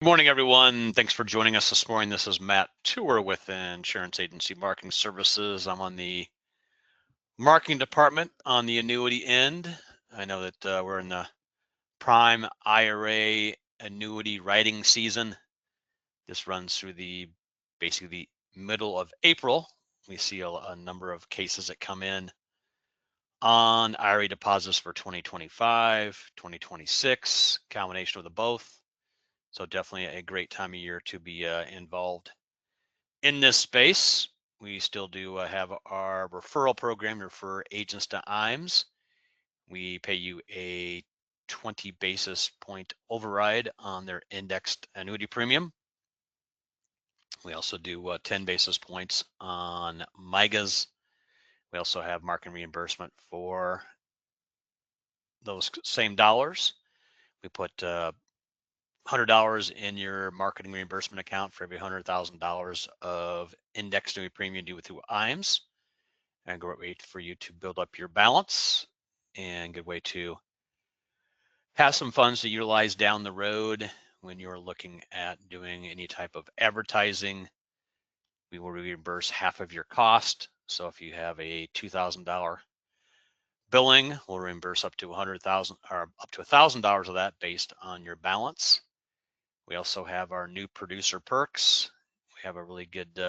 Good morning, everyone. Thanks for joining us this morning. This is Matt Tour with Insurance Agency Marketing Services. I'm on the marketing department on the annuity end. I know that we're in the prime IRA annuity writing season. This runs through basically the middle of April. We see a number of cases that come in on IRA deposits for 2025, 2026, combination of the both. So definitely a great time of year to be involved in this space. We still do have our referral program, refer agents to IAMS. We pay you a 20 basis point override on their indexed annuity premium. We also do 10 basis points on MYGAs. We also have market reimbursement for those same dollars. We put $100 in your marketing reimbursement account for every $100,000 of indexed annuity premium due through IAMS. And a great way for you to build up your balance, and good way to have some funds to utilize down the road when you're looking at doing any type of advertising. We will reimburse half of your cost. So if you have a $2,000 billing, we'll reimburse up to $100,000 or up to $1,000 of that based on your balance. We also have our new producer perks. We have a really good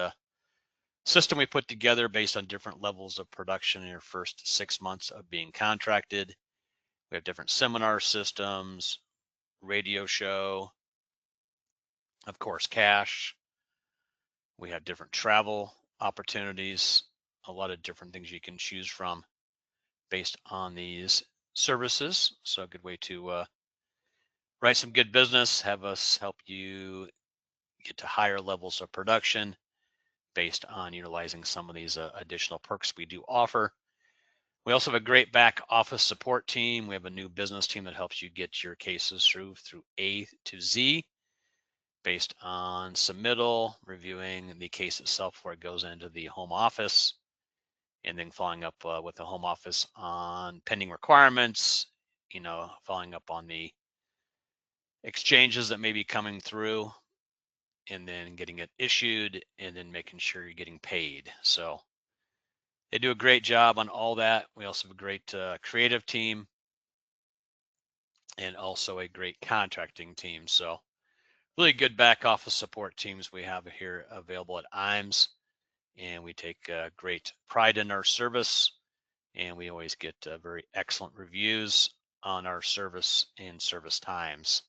system we put together based on different levels of production in your first 6 months of being contracted. We have different seminar systems, radio show, of course, cash. We have different travel opportunities, a lot of different things you can choose from based on these services. So a good way to write some good business, have us help you get to higher levels of production based on utilizing some of these additional perks we do offer. We also have a great back office support team. We have a new business team that helps you get your cases through A to Z based on submittal, reviewing the case itself before it goes into the home office, and then following up with the home office on pending requirements, following up on the exchanges that may be coming through, and then getting it issued, and then making sure you're getting paid. So they do a great job on all that. We also have a great creative team and also a great contracting team. So really good back office support teams we have here available at IAMS, and we take great pride in our service, and we always get very excellent reviews on our service and service times.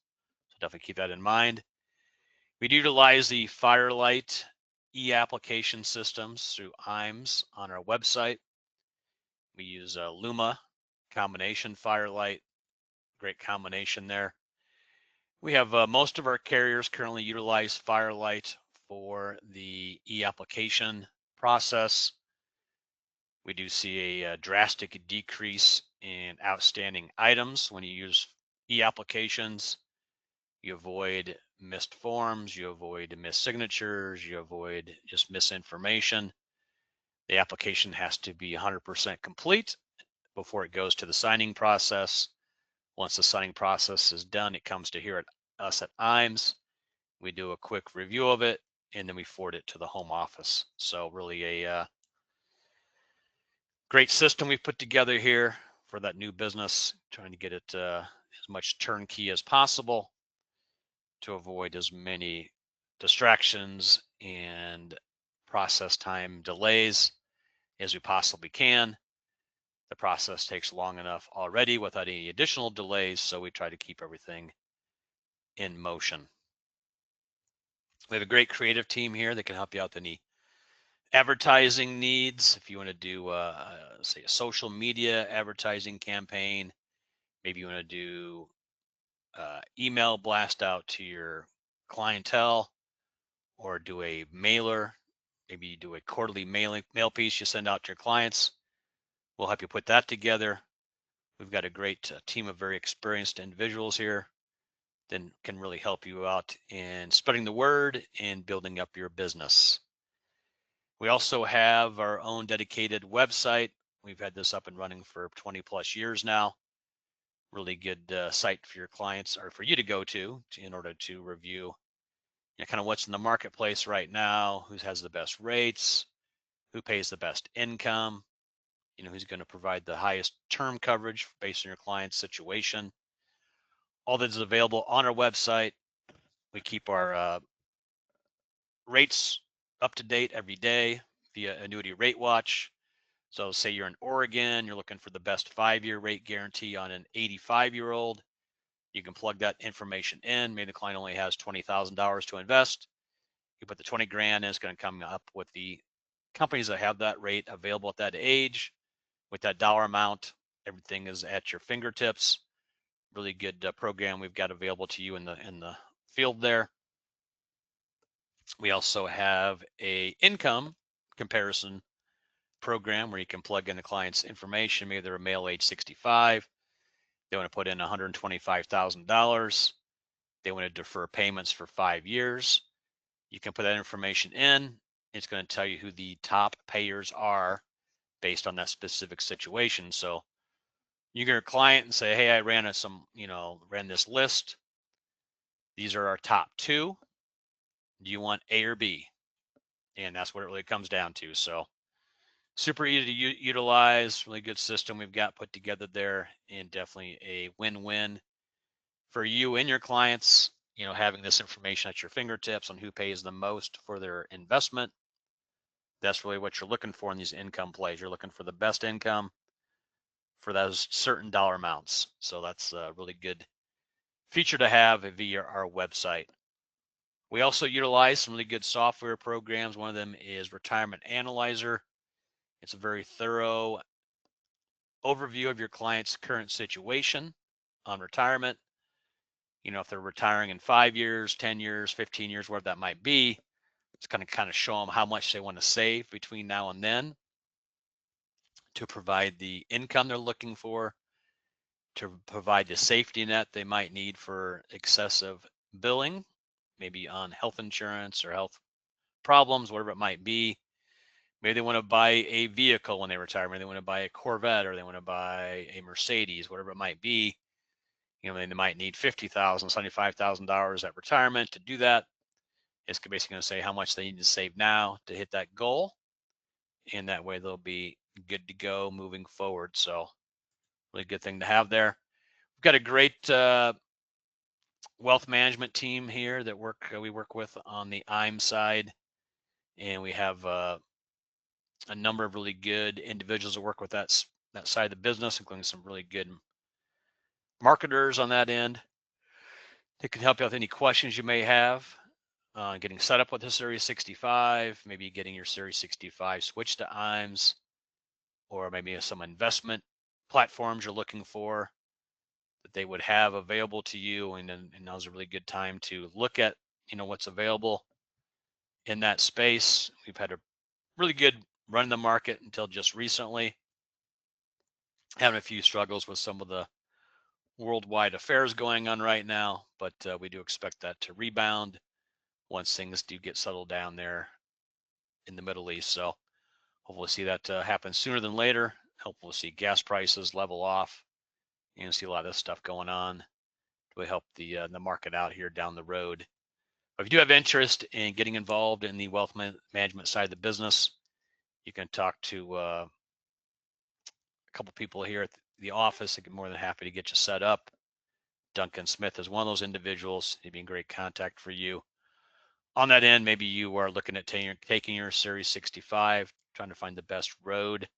So definitely keep that in mind. We do utilize the Firelight e-application systems through IAMS on our website. We use Luma combination Firelight, great combination there. We have most of our carriers currently utilize Firelight for the e-application process. We do see a drastic decrease in outstanding items when you use e-applications. You avoid missed forms, you avoid missed signatures, you avoid just misinformation. The application has to be 100% complete before it goes to the signing process. Once the signing process is done, it comes to here at us at IAMS. We do a quick review of it, and then we forward it to the home office. So really a great system we've put together here for that new business, trying to get it as much turnkey as possible to avoid as many distractions and process time delays as we possibly can. The process takes long enough already without any additional delays, so we try to keep everything in motion. We have a great creative team here that can help you out with any advertising needs. If you want to do, say, a social media advertising campaign, maybe you want to do email blast out to your clientele, or do a mailer. Maybe you do a quarterly mail piece you send out to your clients. We'll help you put that together. We've got a great team of very experienced individuals here that can really help you out in spreading the word and building up your business. We also have our own dedicated website. We've had this up and running for 20 plus years now. Really good site for your clients, or for you to go to in order to review kind of what's in the marketplace right now, who has the best rates, who pays the best income, who's going to provide the highest term coverage based on your client's situation. All that is available on our website. We keep our rates up to date every day via Annuity Rate Watch. So say you're in Oregon, you're looking for the best 5-year rate guarantee on an 85-year-old. You can plug that information in. Maybe the client only has $20,000 to invest. You put the 20 grand in, it's going to come up with the companies that have that rate available at that age with that dollar amount. Everything is at your fingertips. Really good program we've got available to you in the field there. We also have a income comparison program where you can plug in the client's information. Maybe they're a male age 65. They want to put in $125,000. They want to defer payments for 5 years. You can put that information in. It's going to tell you who the top payers are based on that specific situation. So you get a client and say, hey, I ran this list. These are our top 2. Do you want A or B? And that's what it really comes down to. So super easy to utilize, really good system we've got put together there, and definitely a win-win for you and your clients, having this information at your fingertips on who pays the most for their investment. That's really what you're looking for in these income plays. You're looking for the best income for those certain dollar amounts. So that's a really good feature to have via our website. We also utilize some really good software programs. One of them is Retirement Analyzer. It's a very thorough overview of your client's current situation on retirement. If they're retiring in 5 years, 10 years, 15 years, whatever that might be, it's going to kind of show them how much they want to save between now and then to provide the income they're looking for, to provide the safety net they might need for excessive billing, maybe on health insurance or health problems, whatever it might be. Maybe they want to buy a vehicle when they retire. Maybe they want to buy a Corvette, or they want to buy a Mercedes, whatever it might be. They might need $50,000, $75,000 at retirement to do that. It's basically going to say how much they need to save now to hit that goal. And that way they'll be good to go moving forward. So really good thing to have there. We've got a great wealth management team here that we work with on the IAMS side. And we have a number of really good individuals that work with that side of the business, including some really good marketers on that end. They can help you with any questions you may have. Getting set up with a Series 65, maybe getting your Series 65 switched to IAMS, or maybe some investment platforms you're looking for that they would have available to you. And now's a really good time to look at, what's available in that space. We've had a really good run in the market until just recently. Having a few struggles with some of the worldwide affairs going on right now, but we do expect that to rebound once things do get settled down there in the Middle East. So hopefully see that happen sooner than later. Hopefully see gas prices level off. See a lot of this stuff going on to help the market out here down the road. But if you do have interest in getting involved in the wealth management side of the business, you can talk to a couple people here at the office. I'd be more than happy to get you set up. Duncan Smith is one of those individuals. He'd be in great contact for you. On that end, maybe you are looking at taking your Series 65, trying to find the best road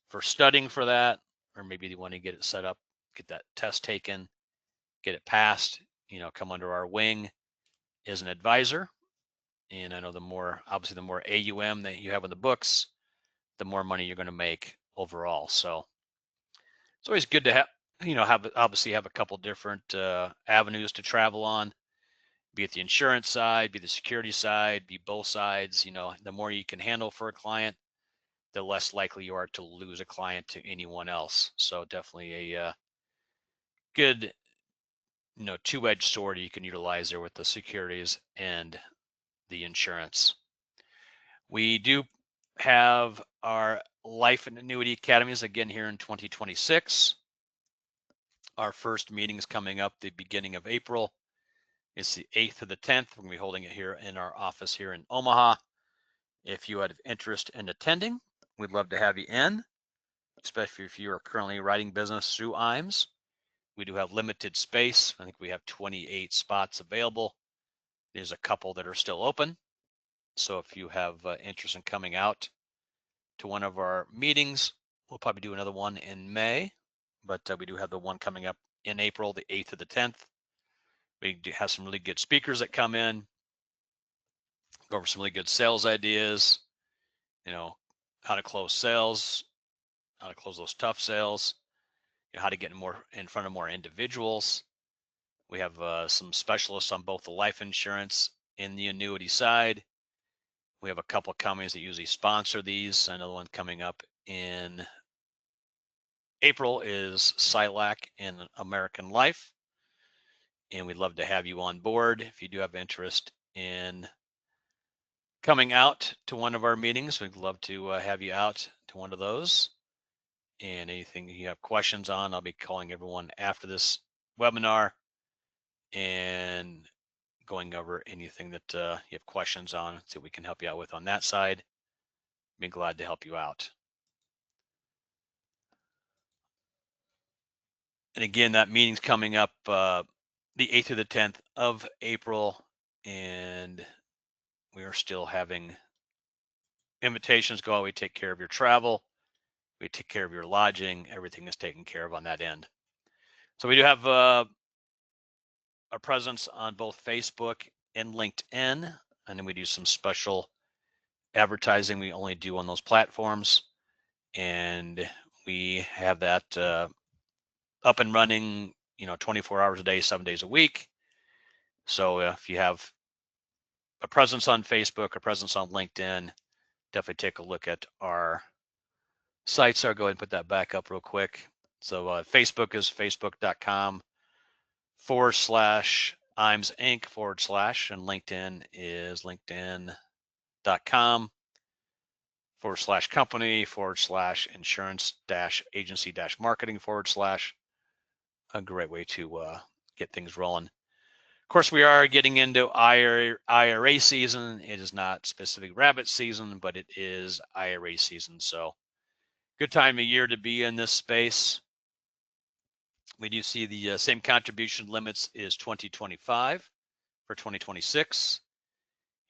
for studying for that, or maybe you want to get it set up, get that test taken, get it passed, come under our wing as an advisor. And I know the more AUM that you have in the books, the more money you're going to make overall. So it's always good to have a couple different avenues to travel on, be it the insurance side, be the security side, be both sides. The more you can handle for a client, the less likely you are to lose a client to anyone else. So definitely a good, two-edged sword you can utilize there with the securities and the insurance. We do have our Life and Annuity Academies again here in 2026. Our first meeting is coming up the beginning of April. It's the 8th to the 10th. We're going to be holding it here in our office here in Omaha. If you have interest in attending, we'd love to have you in, especially if you are currently writing business through IAMS. We do have limited space. I think we have 28 spots available. There's a couple that are still open. So if you have interest in coming out to one of our meetings, we'll probably do another one in May, but we do have the one coming up in April, the 8th to the 10th. We do have some really good speakers that come in, go over some really good sales ideas, how to close sales, how to close those tough sales, how to get in front of more individuals. We have some specialists on both the life insurance and the annuity side. We have a couple of companies that usually sponsor these. Another one coming up in April is Silac and American Life. And we'd love to have you on board. If you do have interest in coming out to one of our meetings, we'd love to have you out to one of those. And anything you have questions on, I'll be calling everyone after this webinar and going over anything that you have questions on, so we can help you out with on that side. Be glad to help you out. And again, that meeting's coming up the 8th to the 10th of April, and we are still having invitations go out. We take care of your travel, we take care of your lodging, everything is taken care of on that end. So we do have a presence on both Facebook and LinkedIn, and then we do some special advertising we only do on those platforms, and we have that up and running 24 hours a day, 7 days a week. So if you have a presence on Facebook, a presence on LinkedIn, definitely take a look at our sites. I'll go ahead and put that back up real quick. So Facebook is facebook.com/IAMS Inc. / and LinkedIn is linkedin.com/company /insurance-agency-marketing / a great way to get things rolling. Of course, we are getting into IRA season. It is not specific rabbit season, but it is IRA season. So good time of year to be in this space. We do see the same contribution limits is 2025 for 2026.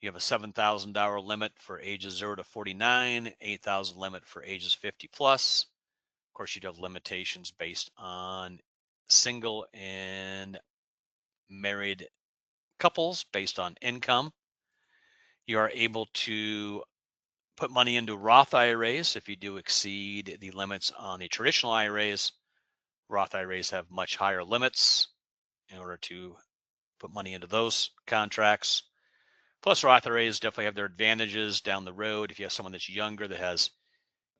You have a $7,000 limit for ages 0 to 49, $8,000 limit for ages 50 plus. Of course, you'd have limitations based on single and married couples based on income. You are able to put money into Roth IRAs if you do exceed the limits on the traditional IRAs. Roth IRAs have much higher limits in order to put money into those contracts. Plus, Roth IRAs definitely have their advantages down the road. If you have someone that's younger that has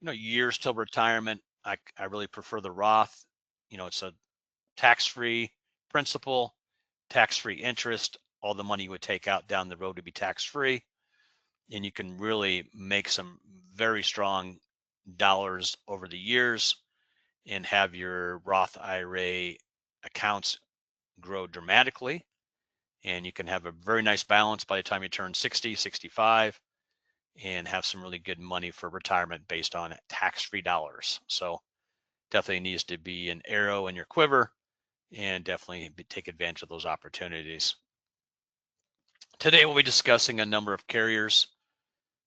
years till retirement, I really prefer the Roth. It's a tax-free principal, tax-free interest. All the money you would take out down the road to be tax-free, and you can really make some very strong dollars over the years and have your Roth IRA accounts grow dramatically. And you can have a very nice balance by the time you turn 60, 65, and have some really good money for retirement based on tax-free dollars. So definitely needs to be an arrow in your quiver, and definitely take advantage of those opportunities. Today we'll be discussing a number of carriers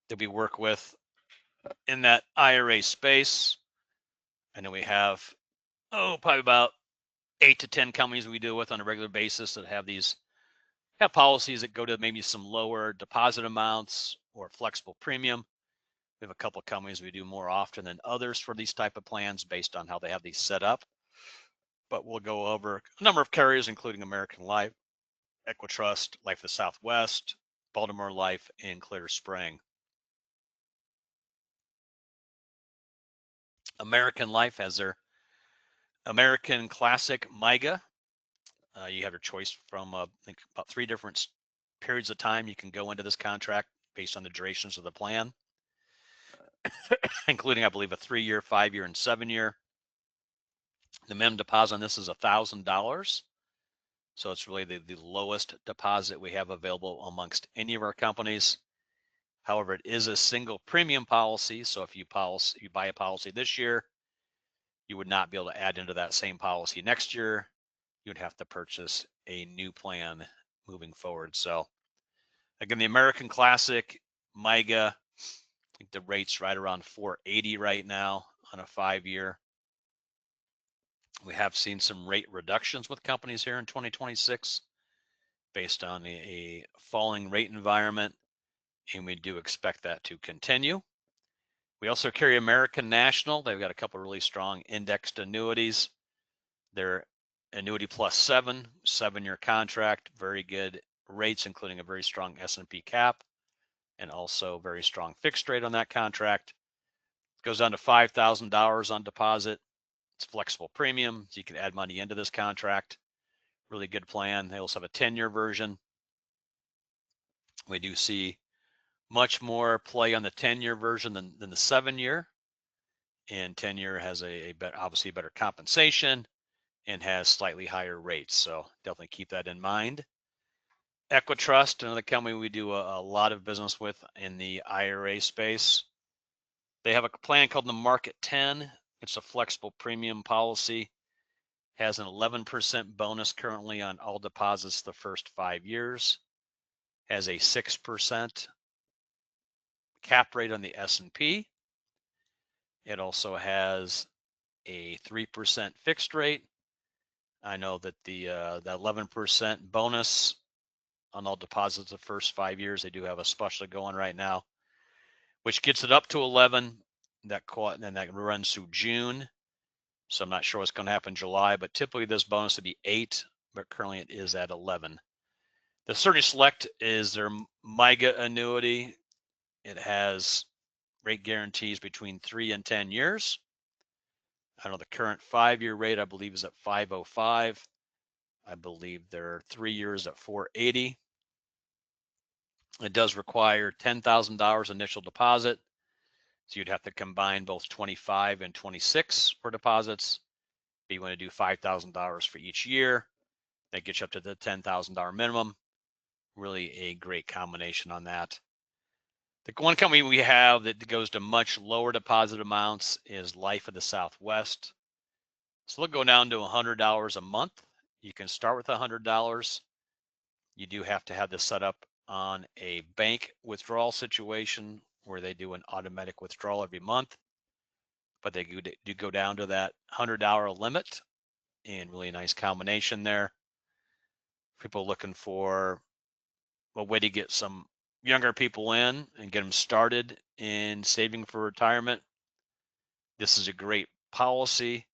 that we work with in that IRA space. I know we have probably about 8 to 10 companies we deal with on a regular basis that have policies that go to maybe some lower deposit amounts or flexible premium. We have a couple of companies we do more often than others for these type of plans based on how they have these set up. But we'll go over a number of carriers, including American Life, Equitrust, Life of the Southwest, Baltimore Life, and Clear Spring. American Life has their American Classic MYGA. You have your choice from I think about 3 different periods of time you can go into this contract based on the durations of the plan, including, I believe, a 3-year, 5-year, and 7-year. The minimum deposit on this is $1,000. So it's really the lowest deposit we have available amongst any of our companies. However, it is a single premium policy. So if you buy a policy this year, you would not be able to add into that same policy next year. You'd have to purchase a new plan moving forward. So again, the American Classic MYGA, I think the rate's right around 480 right now on a 5-year. We have seen some rate reductions with companies here in 2026 based on a falling rate environment, and we do expect that to continue. We also carry American National. They've got a couple of really strong indexed annuities. They're Annuity Plus 7-year contract, very good rates, including a very strong S&P cap, and also very strong fixed rate on that contract. It goes down to $5,000 on deposit. It's flexible premium, so you can add money into this contract. Really good plan. They also have a 10-year version. We do see much more play on the 10-year version than the 7-year. And 10-year has obviously a better compensation and has slightly higher rates. So definitely keep that in mind. Equitrust, another company we do a lot of business with in the IRA space. They have a plan called the Market 10. It's a flexible premium policy. Has an 11% bonus currently on all deposits the first 5 years. Has a 6% cap rate on the S&P. It also has a 3% fixed rate. I know that the 11% bonus on all deposits the first 5 years, they do have a special going right now, which gets it up to 11. That runs through June. So I'm not sure what's going to happen in July, but typically this bonus would be 8, but currently it is at 11. The 30 Select is their MYGA annuity. It has rate guarantees between 3 and 10 years. I know the current 5-year rate, I believe, is at 505. I believe there are 3 years at 480. It does require $10,000 initial deposit. So you'd have to combine both 25 and 26 for deposits. But you want to do $5,000 for each year. That gets you up to the $10,000 minimum. Really a great combination on that. The one company we have that goes to much lower deposit amounts is Life of the Southwest. So they'll go down to $100 a month. You can start with $100. You do have to have this set up on a bank withdrawal situation where they do an automatic withdrawal every month, but they do go down to that $100 limit, and really nice combination there. People looking for a way to get some younger people in and get them started in saving for retirement. This is a great policy.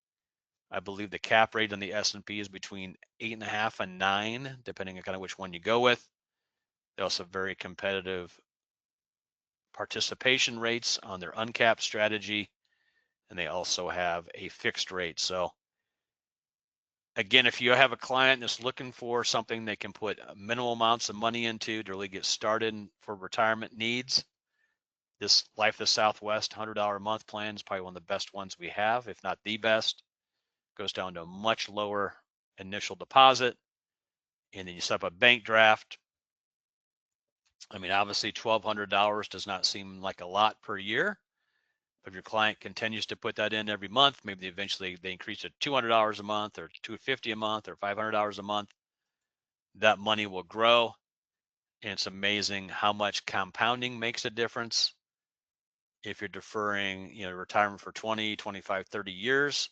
I believe the cap rate on the S&P is between 8.5 and 9, depending on kind of which one you go with. They also have very competitive participation rates on their uncapped strategy, and they also have a fixed rate. So again, if you have a client that's looking for something they can put minimal amounts of money into to really get started for retirement needs, this Life of the Southwest $100 a month plan is probably one of the best ones we have, if not the best. Goes down to a much lower initial deposit, and then you set up a bank draft. I mean, obviously $1,200 does not seem like a lot per year. If your client continues to put that in every month, maybe eventually they increase it to $200 a month or $250 a month or $500 a month, that money will grow. And it's amazing how much compounding makes a difference. If you're deferring, retirement for 20, 25, 30 years,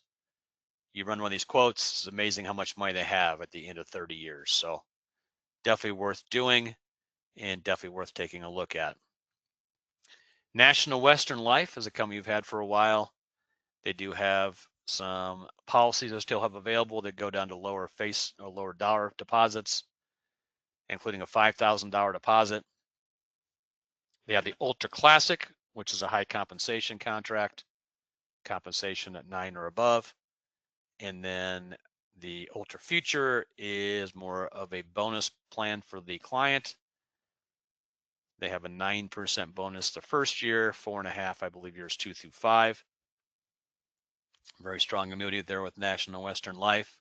you run one of these quotes, it's amazing how much money they have at the end of 30 years. So definitely worth doing and definitely worth taking a look at. National Western Life is a company you've had for a while. They do have some policies they still have available that go down to lower face or lower dollar deposits, including a $5,000 deposit. They have the Ultra Classic, which is a high compensation contract, compensation at 9 or above. And then the Ultra Future is more of a bonus plan for the client. They have a 9% bonus the first year, 4.5, I believe, years 2 through 5. Very strong annuity there with National Western Life.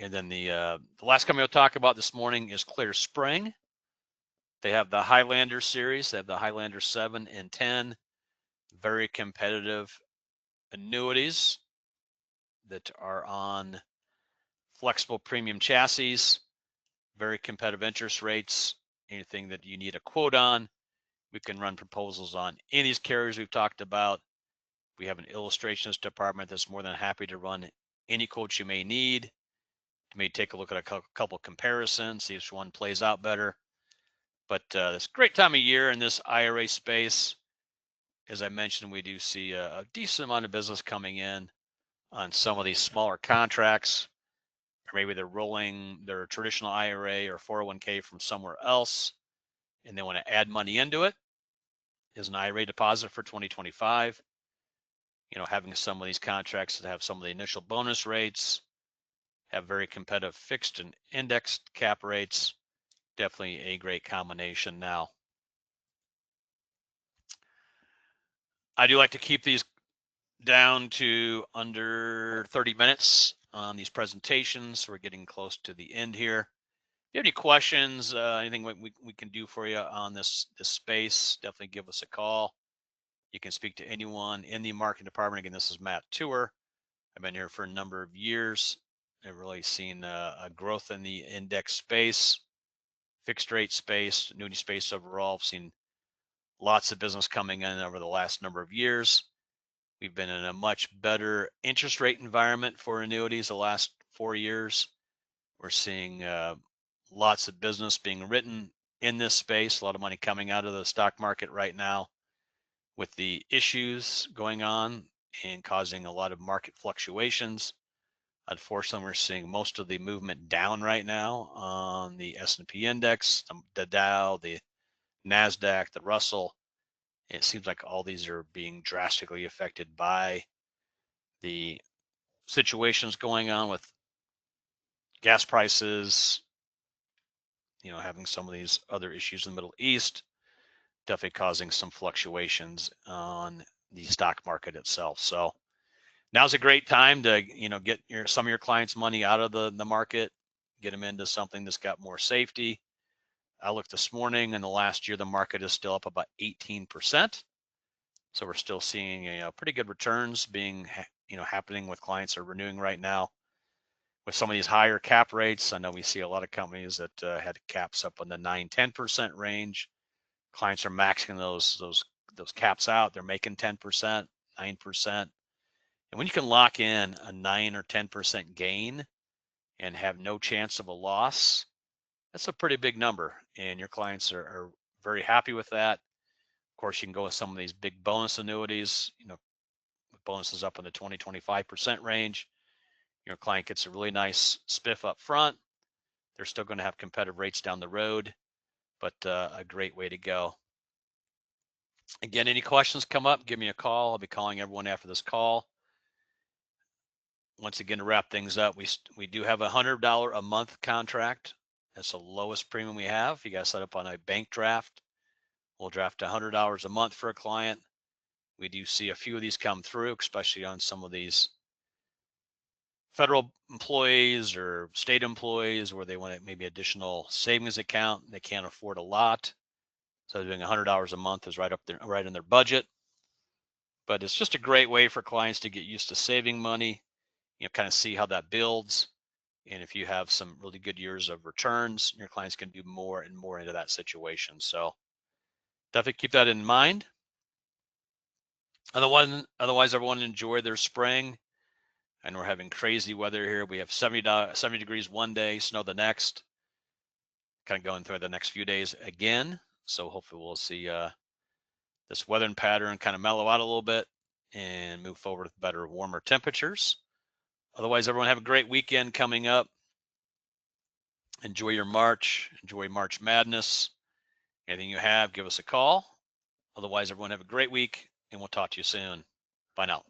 And then the last company we'll talk about this morning is Clear Spring. They have the Highlander series. They have the Highlander 7 and 10. Very competitive annuities that are on flexible premium chassis. Very competitive interest rates. Anything that you need a quote on, we can run proposals on any of these carriers we've talked about. We have an illustrations department that's more than happy to run any quotes you may need. You may take a look at a couple comparisons, see which one plays out better. But it's a great time of year in this IRA space. As I mentioned, we do see a decent amount of business coming in on some of these smaller contracts, or maybe they're rolling their traditional IRA or 401k from somewhere else, and they want to add money into it as an IRA deposit for 2025. Having some of these contracts that have some of the initial bonus rates, have very competitive fixed and indexed cap rates, definitely a great combination now. I do like to keep these down to under 30 minutes on these presentations. We're getting close to the end here. If you have any questions, anything we can do for you on this space, definitely give us a call. You can speak to anyone in the marketing department. Again, this is Matt Tour. I've been here for a number of years. I've really seen a growth in the index space, fixed rate space, annuity space overall. I've seen lots of business coming in over the last number of years. We've been in a much better interest rate environment for annuities the last 4 years. We're seeing lots of business being written in this space, a lot of money coming out of the stock market right now with the issues going on and causing a lot of market fluctuations. Unfortunately, we're seeing most of the movement down right now on the S&P index, the Dow, the NASDAQ, the Russell. It seems like all these are being drastically affected by the situations going on with gas prices, having some of these other issues in the Middle East, definitely causing some fluctuations on the stock market itself. So now's a great time to, get some of your clients' money out of the market, get them into something that's got more safety. I looked this morning, in the last year, the market is still up about 18%. So we're still seeing pretty good returns being, happening with clients are renewing right now. With some of these higher cap rates, I know we see a lot of companies that had caps up in the 9-10% range. Clients are maxing those caps out. They're making 10%, 9%. And when you can lock in a 9 or 10% gain and have no chance of a loss, that's a pretty big number. And your clients are very happy with that. Of course, you can go with some of these big bonus annuities, with bonuses up in the 20-25% range. Your client gets a really nice spiff up front. They're still going to have competitive rates down the road, but a great way to go. Again, any questions come up, give me a call. I'll be calling everyone after this call. Once again, to wrap things up, we do have a $100 a month contract. That's the lowest premium we have. You guys set up on a bank draft. We'll draft $100 a month for a client. We do see a few of these come through, especially on some of these federal employees or state employees where they want maybe additional savings account. They can't afford a lot. So doing $100 a month is right up there, right in their budget. But it's just a great way for clients to get used to saving money, kind of see how that builds. And if you have some really good years of returns, your clients can do more and more into that situation. So definitely keep that in mind. Otherwise, everyone enjoy their spring. And we're having crazy weather here. We have 70 degrees one day, snow the next. Kind of going through the next few days again. So hopefully we'll see this weather pattern kind of mellow out a little bit and move forward with better, warmer temperatures. Otherwise, everyone have a great weekend coming up. Enjoy your March. Enjoy March Madness. Anything you have, give us a call. Otherwise, everyone have a great week, and we'll talk to you soon. Bye now.